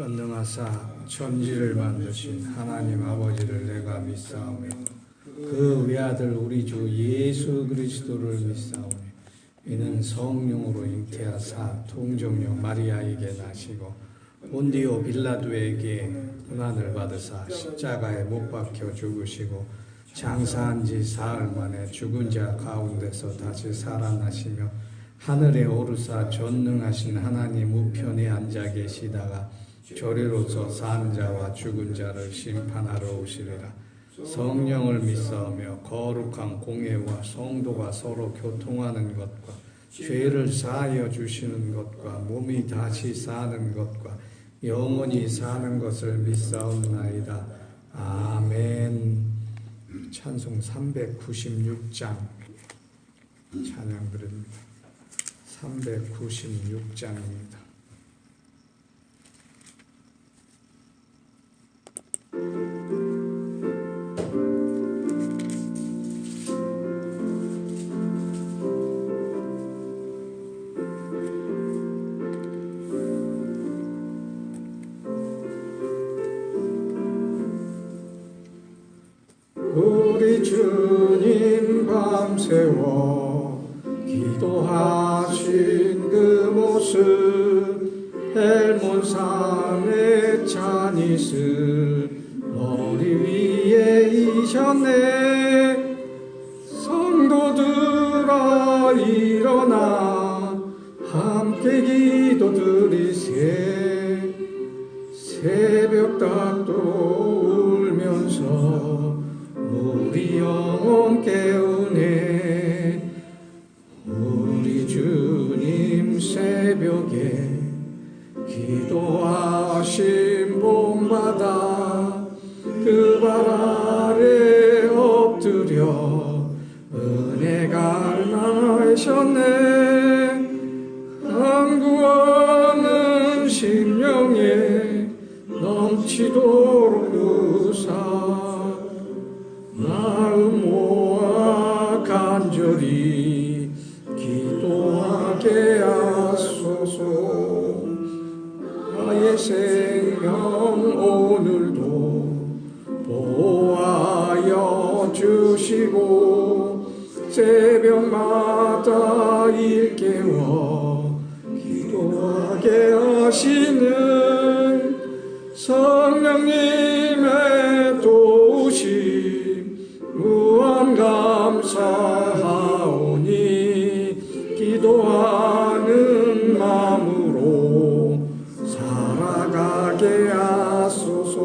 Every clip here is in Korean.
전능하사 천지를 만드신 하나님 아버지를 내가 믿사오며 그 외아들 우리 주 예수 그리스도를 믿사오니 이는 성령으로 잉태하사 통정녀 마리아에게 나시고 본디오 빌라도에게 고난을 받으사 십자가에 못 박혀 죽으시고 장사한 지 사흘 만에 죽은 자 가운데서 다시 살아나시며 하늘에 오르사 전능하신 하나님 우편에 앉아 계시다가 조리로서 사는 자와 죽은 자를 심판하러 오시리라. 성령을 믿사오며 거룩한 공회와 성도가 서로 교통하는 것과 죄를 사하여 주시는 것과 몸이 다시 사는 것과 영원히 사는 것을 믿사옵나이다. 아멘. 찬송 396장 찬양 드립니다. 396장입니다. 우리 주님 밤새워 기도하신 그 모습 헬몬산의 찬이슬 머리 위에 이셨네. 성도들아 일어나 함께 기도드리세. 새벽닭도 울면서 우리 영혼 깨우네. 우리 주님 새벽에 기도하신 본받아 그 발 아래 엎드려 은혜 갈망하셨네. 간구하는 심령에 넘치도록 부사 마음 모아 간절히 기도하게 하소서. 나의 생명 오늘도 보호하여 주시고 새벽마다 일깨워 기도하게 하시는 성령님의 도우심 무한 감사하오니 기도하는 마음으로 살아가게 하소서.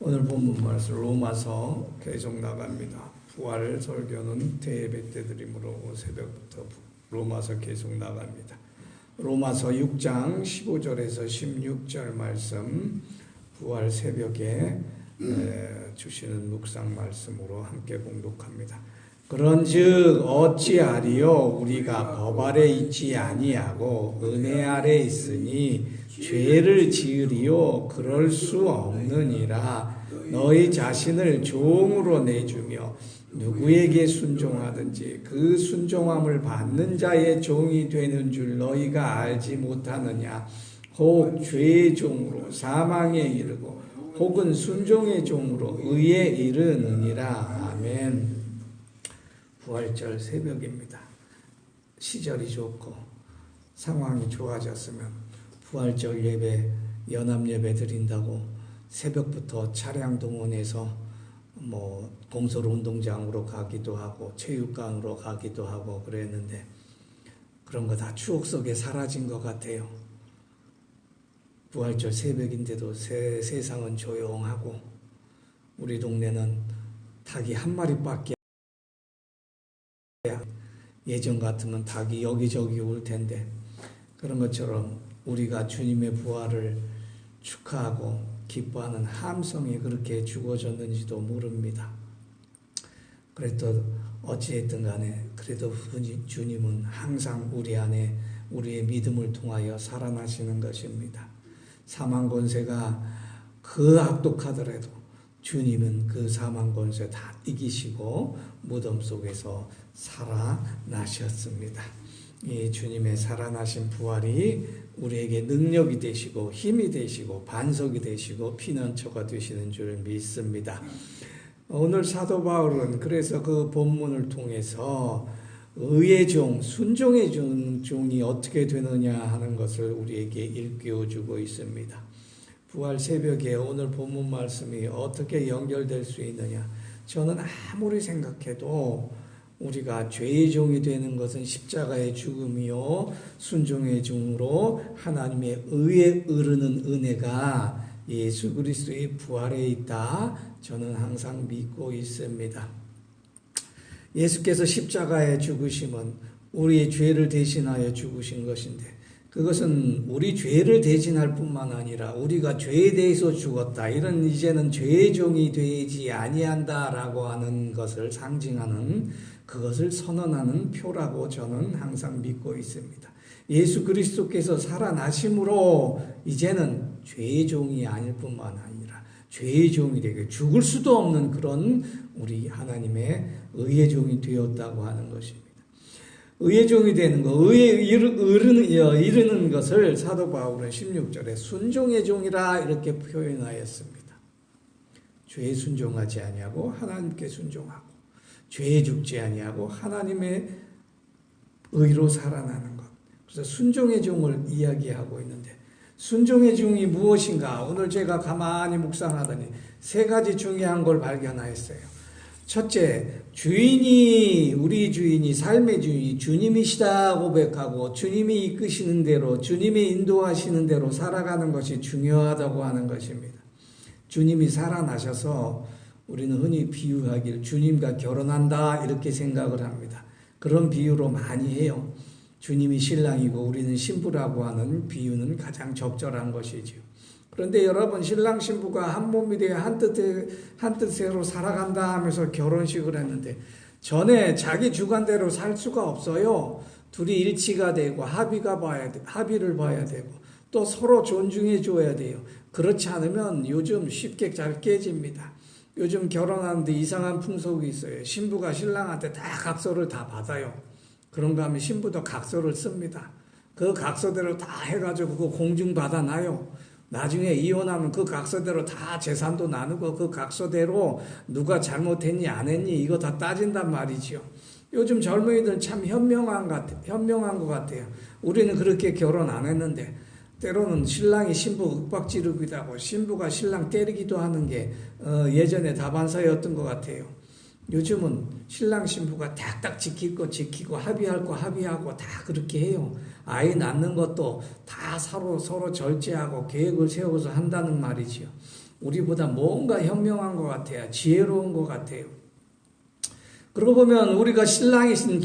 오늘 본문 말씀 로마서 계속 나갑니다. 부활 설교는 대예배 때 드림으로 새벽부터 로마서 계속 나갑니다. 로마서 6장 15절에서 16절 말씀 부활 새벽에 주시는 묵상 말씀으로 함께 봉독합니다. 그런즉 어찌하리요 우리가 법 아래 있지 아니하고 은혜 아래 있으니 죄를 지으리요 그럴 수 없느니라. 너희 자신을 종으로 내주며 누구에게 순종하든지 그 순종함을 받는 자의 종이 되는 줄 너희가 알지 못하느냐. 혹 죄의 종으로 사망에 이르고 혹은 순종의 종으로 의에 이르느니라. 아멘. 부활절 새벽입니다. 시절이 좋고 상황이 좋아졌으면 부활절 예배, 연합 예배 드린다고 새벽부터 차량 동원해서 공설 운동장으로 가기도 하고 체육관으로 가기도 하고 그랬는데 그런 거 다 추억 속에 사라진 것 같아요. 부활절 새벽인데도 세상은 조용하고 우리 동네는 닭이 한 마리밖에 예전 같으면 닭이 여기저기 올 텐데 그런 것처럼 우리가 주님의 부활을 축하하고 기뻐하는 함성이 그렇게 죽어졌는지도 모릅니다. 그래도 어찌했든 간에 그래도 주님은 항상 우리 안에 우리의 믿음을 통하여 살아나시는 것입니다. 사망 권세가 그 악독하더라도 주님은 그 사망 권세 다 이기시고 무덤 속에서 살아나셨습니다. 이 주님의 살아나신 부활이 우리에게 능력이 되시고 힘이 되시고 반석이 되시고 피난처가 되시는 줄 믿습니다. 오늘 사도 바울은 그래서 그 본문을 통해서 의의 종, 순종의 종이 어떻게 되느냐 하는 것을 우리에게 일깨워주고 있습니다. 부활 새벽에 오늘 본문 말씀이 어떻게 연결될 수 있느냐? 저는 아무리 생각해도 우리가 죄의 종이 되는 것은 십자가의 죽음이요 순종의 종으로 하나님의 의에 이르는 은혜가 예수 그리스도의 부활에 있다. 저는 항상 믿고 있습니다. 예수께서 십자가에 죽으심은 우리의 죄를 대신하여 죽으신 것인데 그것은 우리 죄를 대신할 뿐만 아니라 우리가 죄에 대해서 죽었다. 이런 이제는 죄의 종이 되지 아니한다라고 하는 것을 상징하는 그것을 선언하는 표라고 저는 항상 믿고 있습니다. 예수 그리스도께서 살아나심으로 이제는 죄의 종이 아닐 뿐만 아니라 죄의 종이 되게 죽을 수도 없는 그런 우리 하나님의 의의 종이 되었다고 하는 것입니다. 의의 종이 되는 것, 의에 이르는 것을 사도 바울은 16절에 순종의 종이라 이렇게 표현하였습니다. 죄에 순종하지 아니하고 하나님께 순종하고 죄에 죽지 아니하고 하나님의 의로 살아나는 것. 그래서 순종의 종을 이야기하고 있는데 순종의 종이 무엇인가? 오늘 제가 가만히 묵상하더니 세 가지 중요한 걸 발견하였어요. 첫째, 우리 주인이 삶의 주인이 주님이시다 고백하고 주님이 이끄시는 대로 주님이 인도하시는 대로 살아가는 것이 중요하다고 하는 것입니다. 주님이 살아나셔서 우리는 흔히 비유하길 주님과 결혼한다 이렇게 생각을 합니다. 그런 비유로 많이 해요. 주님이 신랑이고 우리는 신부라고 하는 비유는 가장 적절한 것이지요. 그런데 여러분 신랑 신부가 한 몸이 되어 한 뜻대로 살아간다 하면서 결혼식을 했는데 전에 자기 주관대로 살 수가 없어요. 둘이 일치가 되고 합의를 봐야 되고 또 서로 존중해 줘야 돼요. 그렇지 않으면 요즘 쉽게 잘 깨집니다. 요즘 결혼하는데 이상한 풍속이 있어요. 신부가 신랑한테 다 각서를 다 받아요. 그런가 하면 신부도 각서를 씁니다. 그 각서대로 다 해가지고 그거 공증받아놔요. 나중에 이혼하면 그 각서대로 다 재산도 나누고 그 각서대로 누가 잘못했니 안 했니 이거 다 따진단 말이지요. 요즘 젊은이들 참 현명한 것 같아요. 우리는 그렇게 결혼 안 했는데 때로는 신랑이 신부 윽박 지르기도 하고 신부가 신랑 때리기도 하는 게 예전에 다반사였던 것 같아요. 요즘은 신랑 신부가 딱딱 지킬 거 지키고 합의할 거 합의하고 다 그렇게 해요. 아이 낳는 것도 다 서로 절제하고 계획을 세워서 한다는 말이지요. 우리보다 뭔가 현명한 것 같아요. 지혜로운 것 같아요. 그러고 보면 우리가 신랑이신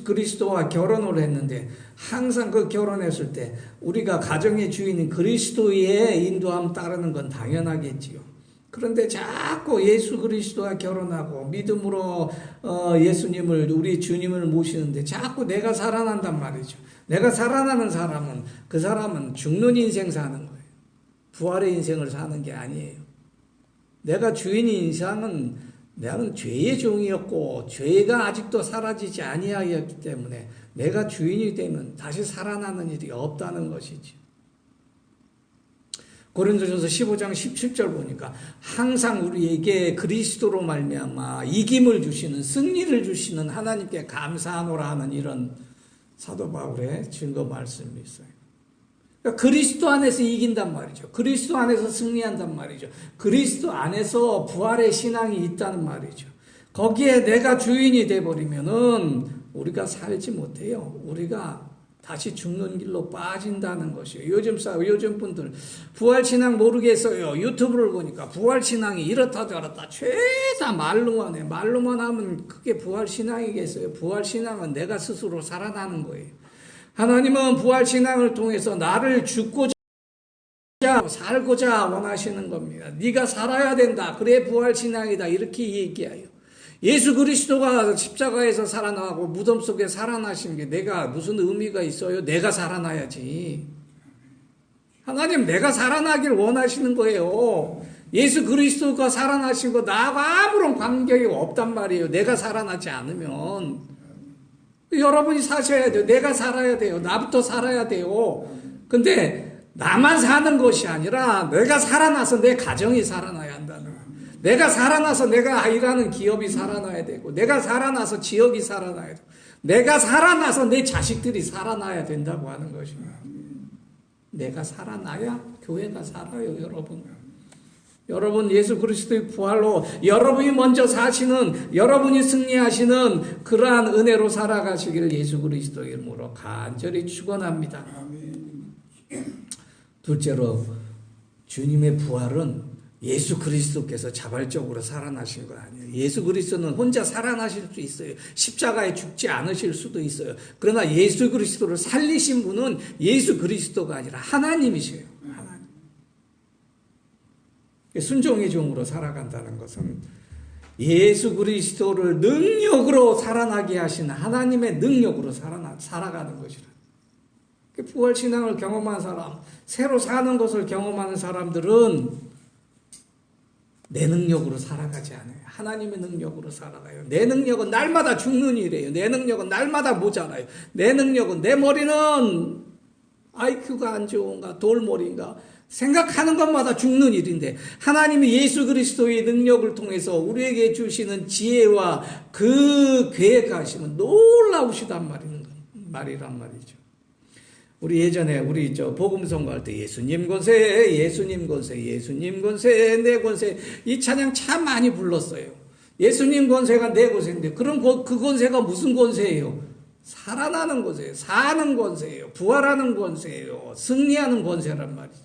그리스도와 결혼을 했는데 항상 그 결혼했을 때 우리가 가정의 주인인 그리스도의 인도함 따르는 건 당연하겠지요. 그런데 자꾸 예수 그리스도와 결혼하고 믿음으로 예수님을 우리 주님을 모시는데 자꾸 내가 살아난단 말이죠. 내가 살아나는 사람은 그 사람은 죽는 인생 사는 거예요. 부활의 인생을 사는 게 아니에요. 내가 주인인 이상은 나는 죄의 종이었고 죄가 아직도 사라지지 아니하였기 때문에 내가 주인이 되면 다시 살아나는 일이 없다는 것이지. 고린도전서 15장 17절 보니까 항상 우리에게 그리스도로 말미암아 이김을 주시는 승리를 주시는 하나님께 감사하노라 하는 이런 사도 바울의 증거 말씀이 있어요. 그러니까 그리스도 안에서 이긴단 말이죠. 그리스도 안에서 승리한단 말이죠. 그리스도 안에서 부활의 신앙이 있다는 말이죠. 거기에 내가 주인이 돼버리면은 우리가 살지 못해요. 우리가 다시 죽는 길로 빠진다는 것이에요. 요즘 분들 부활신앙 모르겠어요. 유튜브를 보니까 부활신앙이 이렇다 저렇다 죄다 말로만 해. 말로만 하면 그게 부활신앙이겠어요. 부활신앙은 내가 스스로 살아나는 거예요. 하나님은 부활신앙을 통해서 나를 죽고자 살고자 원하시는 겁니다. 네가 살아야 된다. 그래 부활신앙이다. 이렇게 얘기해요. 예수 그리스도가 십자가에서 살아나고 무덤 속에 살아나신 게 내가 무슨 의미가 있어요? 내가 살아나야지. 하나님 내가 살아나길 원하시는 거예요. 예수 그리스도가 살아나신 거 나하고 아무런 관계가 없단 말이에요. 내가 살아나지 않으면. 여러분이 사셔야 돼요. 내가 살아야 돼요. 나부터 살아야 돼요. 근데 나만 사는 것이 아니라 내가 살아나서 내 가정이 살아나야 한다는 거예요. 내가 살아나서 내가 일하는 기업이 살아나야 되고, 내가 살아나서 지역이 살아나야 되고, 내가 살아나서 내 자식들이 살아나야 된다고 하는 것입니다. 내가 살아나야 교회가 살아요, 여러분. 여러분 예수 그리스도의 부활로 여러분이 먼저 사시는, 여러분이 승리하시는 그러한 은혜로 살아가시길 예수 그리스도의 이름으로 간절히 축원합니다. 둘째로 주님의 부활은 예수 그리스도께서 자발적으로 살아나신 거 아니에요. 예수 그리스도는 혼자 살아나실 수 있어요. 십자가에 죽지 않으실 수도 있어요. 그러나 예수 그리스도를 살리신 분은 예수 그리스도가 아니라 하나님이세요. 하나님. 순종의 종으로 살아간다는 것은 예수 그리스도를 능력으로 살아나게 하신 하나님의 능력으로 살아가는 것이라. 부활신앙을 경험한 사람, 새로 사는 것을 경험하는 사람들은 내 능력으로 살아가지 않아요. 하나님의 능력으로 살아가요. 내 능력은 날마다 죽는 일이에요. 내 능력은 날마다 모자라요. 내 능력은, 내 머리는 IQ가 안 좋은가, 돌머리인가, 생각하는 것마다 죽는 일인데, 하나님이 예수 그리스도의 능력을 통해서 우리에게 주시는 지혜와 그 계획하시면 놀라우시단 말이란 말이죠. 우리 예전에 우리 복음 선거할 때 예수님 권세, 예수님 권세, 예수님 권세, 내 권세, 이 찬양 참 많이 불렀어요. 예수님 권세가 내 권세인데, 그럼 그 권세가 무슨 권세예요? 살아나는 권세예요. 사는 권세예요. 부활하는 권세예요. 승리하는 권세란 말이죠.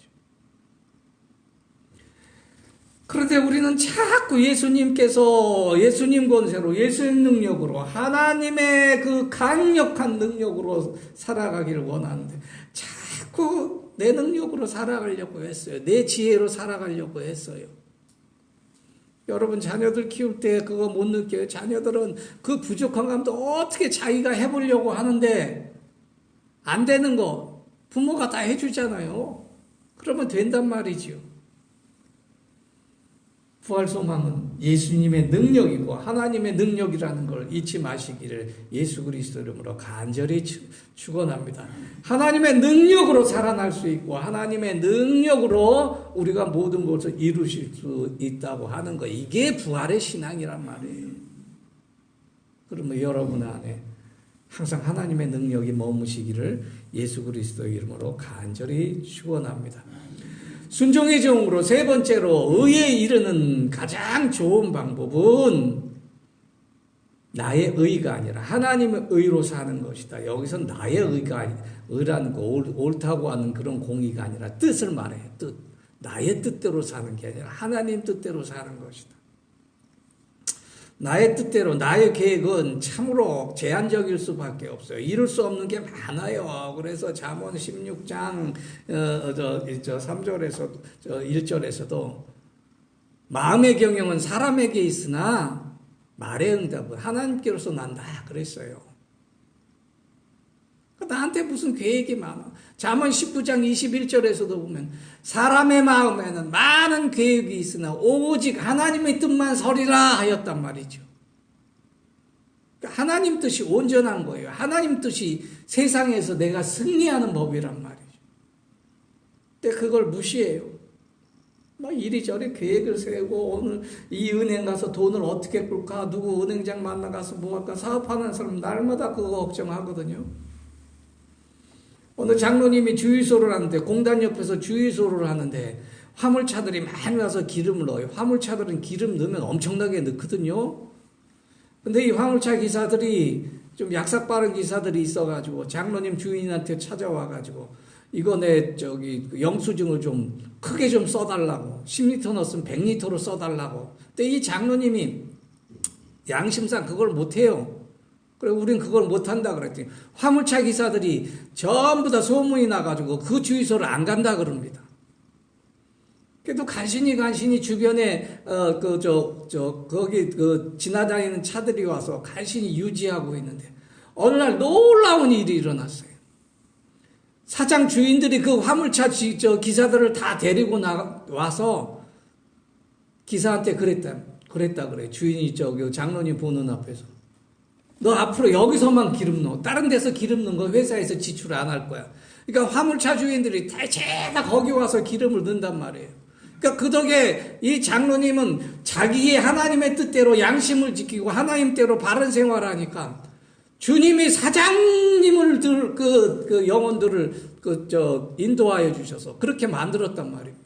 그런데 우리는 자꾸 예수님께서 예수님 권세로, 예수님 능력으로, 하나님의 그 강력한 능력으로 살아가기를 원하는데 자꾸 내 능력으로 살아가려고 했어요. 내 지혜로 살아가려고 했어요. 여러분 자녀들 키울 때 그거 못 느껴요? 자녀들은 그 부족한 감도 어떻게 자기가 해보려고 하는데 안 되는 거 부모가 다 해주잖아요. 그러면 된단 말이지요. 부활 소망은 예수님의 능력이고 하나님의 능력이라는 걸 잊지 마시기를 예수 그리스도 이름으로 간절히 축원합니다. 하나님의 능력으로 살아날 수 있고 하나님의 능력으로 우리가 모든 것을 이루실 수 있다고 하는 거, 이게 부활의 신앙이란 말이에요. 그러면 여러분 안에 항상 하나님의 능력이 머무시기를 예수 그리스도의 이름으로 간절히 축원합니다. 순종의 종으로 세 번째로 의에 이르는 가장 좋은 방법은 나의 의가 아니라 하나님의 의로 사는 것이다. 여기서 나의 의라는 거, 옳다고 하는 그런 공의가 아니라 뜻을 말해요. 뜻. 나의 뜻대로 사는 게 아니라 하나님 뜻대로 사는 것이다. 나의 뜻대로, 나의 계획은 참으로 제한적일 수밖에 없어요. 이룰 수 없는 게 많아요. 그래서 잠언 16장 3절에서 1절에서도 마음의 경영은 사람에게 있으나 말의 응답은 하나님께로서 난다 그랬어요. 나한테 무슨 계획이 많아. 잠언 19장 21절에서도 보면 사람의 마음에는 많은 계획이 있으나 오직 하나님의 뜻만 서리라 하였단 말이죠. 하나님 뜻이 온전한 거예요. 하나님 뜻이 세상에서 내가 승리하는 법이란 말이죠. 근데 그걸 무시해요. 막 이리저리 계획을 세우고 오늘 이 은행 가서 돈을 어떻게 꿀까, 누구 은행장 만나가서 뭐 할까, 사업하는 사람 날마다 그거 걱정하거든요. 어느 장로님이 주유소를 하는데, 공단 옆에서 주유소를 하는데 화물차들이 많이 와서 기름을 넣어요. 화물차들은 기름 넣으면 엄청나게 넣거든요. 근데 이 화물차 기사들이 좀 약삭 빠른 기사들이 있어가지고 장로님 주인한테 찾아와가지고 이거 내 영수증을 좀 크게 좀 써달라고, 10리터 넣었으면 100리터로 써달라고. 근데 이 장로님이 양심상 그걸 못해요. 그래, 우린 그걸 못한다 그랬더니 화물차 기사들이 전부 다 소문이 나가지고 그 주유소를 안 간다 그럽니다. 그래도 간신히 주변에 거기 지나다니는 차들이 와서 간신히 유지하고 있는데 어느 날 놀라운 일이 일어났어요. 사장 주인들이 그 화물차 기사들을 다 데리고 와서 기사한테 그랬다 그래. 주인이 저기 장로님 보는 앞에서. 너 앞으로 여기서만 기름 넣어. 다른 데서 기름 넣은 거 회사에서 지출 안 할 거야. 그러니까 화물차 주인들이 대체다 거기 와서 기름을 넣는단 말이에요. 그러니까 그 덕에 이 장로님은 자기의 하나님의 뜻대로 양심을 지키고 하나님대로 바른 생활하니까 주님이 사장님을 그 영혼들을 인도하여 주셔서 그렇게 만들었단 말입니다.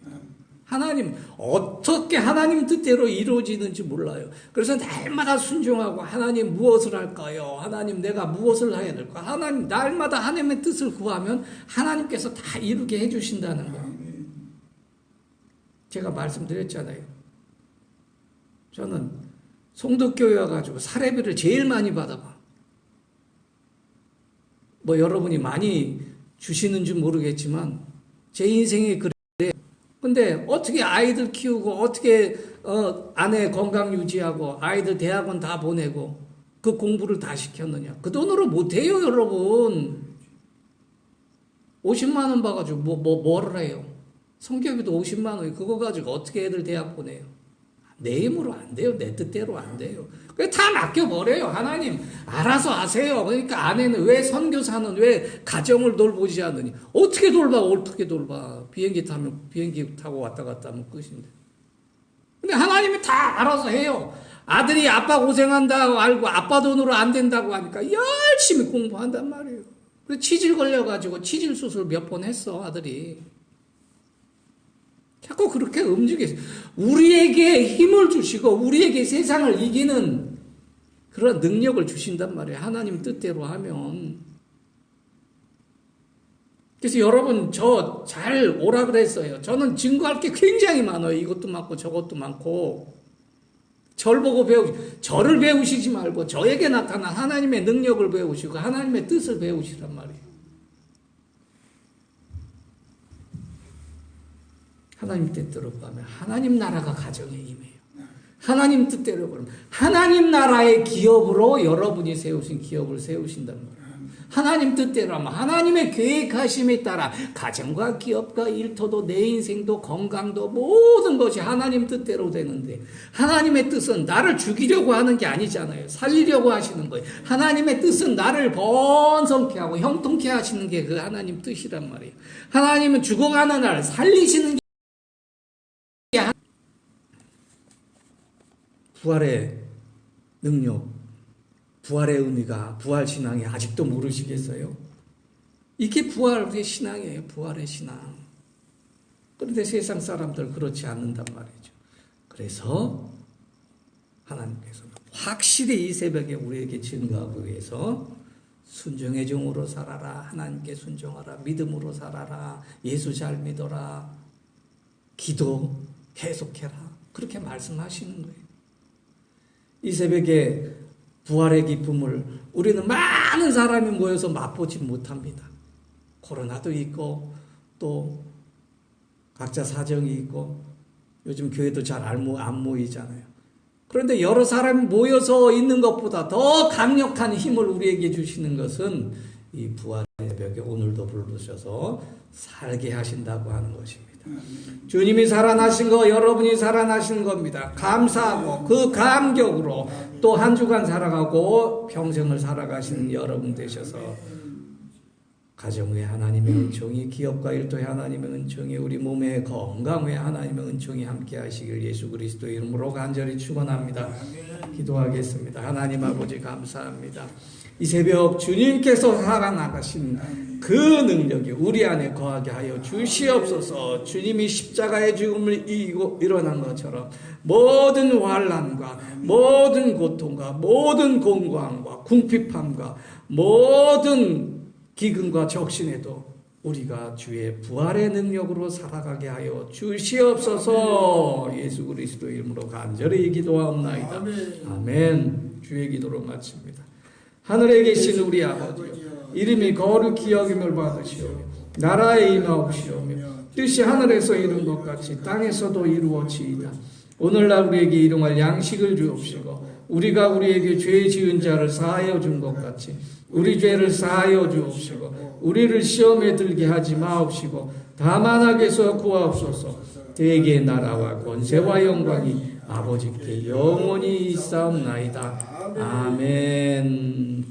하나님 어떻게 하나님 뜻대로 이루어지는지 몰라요. 그래서 날마다 순종하고 하나님 무엇을 할까요? 하나님 내가 무엇을 해야 될까? 하나님 날마다 하나님의 뜻을 구하면 하나님께서 다 이루게 해주신다는 거예요. 제가 말씀드렸잖아요. 저는 송도교회 와가지고 사례비를 제일 많이 받아봐. 뭐 여러분이 많이 주시는지 모르겠지만 제 인생에 그래. 근데 어떻게 아이들 키우고 어떻게 아내 건강 유지하고 아이들 대학원 다 보내고 그 공부를 다 시켰느냐. 그 돈으로 못해요 여러분. 50만 원 봐가지고 뭐를 해요. 성교비도 50만 원이 그거 가지고 어떻게 애들 대학 보내요. 내 힘으로 안 돼요. 내 뜻대로 안 돼요. 그래서 다 맡겨버려요. 하나님 알아서 하세요. 그러니까 아내는 왜 선교사는 왜 가정을 돌보지 않느니. 어떻게 돌봐. 비행기 타고 왔다 갔다 하면 끝인데. 근데 하나님이 다 알아서 해요. 아들이 아빠 고생한다고 알고 아빠 돈으로 안 된다고 하니까 열심히 공부한단 말이에요. 그래서 치질 걸려가지고 치질 수술 몇 번 했어 아들이. 자꾸 그렇게 움직이세요. 우리에게 힘을 주시고 우리에게 세상을 이기는 그런 능력을 주신단 말이에요. 하나님 뜻대로 하면. 그래서 여러분 저 잘 오라 그랬어요. 저는 증거할 게 굉장히 많아요. 이것도 많고 저것도 많고. 저를 배우시지 말고 저에게 나타난 하나님의 능력을 배우시고 하나님의 뜻을 배우시란 말이에요. 하나님 뜻대로 가면 하나님 나라가 가정에 임해요. 하나님 뜻대로 그러면 하나님 나라의 기업으로 여러분이 세우신 기업을 세우신단 말이에요. 하나님 뜻대로 하면 하나님의 계획하심에 따라 가정과 기업과 일터도 내 인생도 건강도 모든 것이 하나님 뜻대로 되는데 하나님의 뜻은 나를 죽이려고 하는 게 아니잖아요. 살리려고 하시는 거예요. 하나님의 뜻은 나를 번성케 하고 형통케 하시는 게 그 하나님 뜻이란 말이에요. 하나님은 죽어가는 날 살리시는 게 부활의 능력, 부활의 의미가 부활신앙이 아직도 모르시겠어요? 이게 부활의 신앙이에요. 부활의 신앙. 그런데 세상 사람들 그렇지 않는단 말이죠. 그래서 하나님께서는 확실히 이 새벽에 우리에게 증거하기 위해서 순종의 종으로 살아라. 하나님께 순종하라. 믿음으로 살아라. 예수 잘 믿어라. 기도 계속해라. 그렇게 말씀하시는 거예요. 이 새벽에 부활의 기쁨을 우리는 많은 사람이 모여서 맛보지 못합니다. 코로나도 있고 또 각자 사정이 있고 요즘 교회도 잘 안 모이잖아요. 그런데 여러 사람이 모여서 있는 것보다 더 강력한 힘을 우리에게 주시는 것은 이 부활의 새벽에 오늘도 부르셔서 살게 하신다고 하는 것입니다. 주님이 살아나신 거 여러분이 살아나신 겁니다. 감사하고 그 감격으로 또 한 주간 살아가고 평생을 살아가시는 여러분 되셔서 가정의 하나님의 은총이 기업과 일터의 하나님의 은총이 우리 몸의 건강의 하나님의 은총이 함께 하시길 예수 그리스도 이름으로 간절히 축원합니다. 기도하겠습니다. 하나님 아버지 감사합니다. 이 새벽 주님께서 살아나가신 그 능력이 우리 안에 거하게 하여 주시옵소서. 주님이 십자가의 죽음을 이기고 일어난 것처럼 모든 환난과 모든 고통과 모든 공고함과 궁핍함과 모든 기근과 적신에도 우리가 주의 부활의 능력으로 살아가게 하여 주시옵소서. 예수 그리스도 이름으로 간절히 기도하옵나이다. 아멘. 주의 기도로 마칩니다. 하늘에 계신 우리 아버지여, 이름이 거룩히 여김을 받으시오며 나라에 임하옵시오며 뜻이 하늘에서 이룬 것 같이 땅에서도 이루어지이다. 오늘날 우리에게 일용할 양식을 주옵시고 우리가 우리에게 죄 지은 자를 사하여 준 것 같이 우리 죄를 사하여 주옵시고 우리를 시험에 들게 하지 마옵시고 다만 악에서 구하옵소서. 대개 나라와 권세와 영광이 아버지께 영원히 있사옵나이다. 아멘.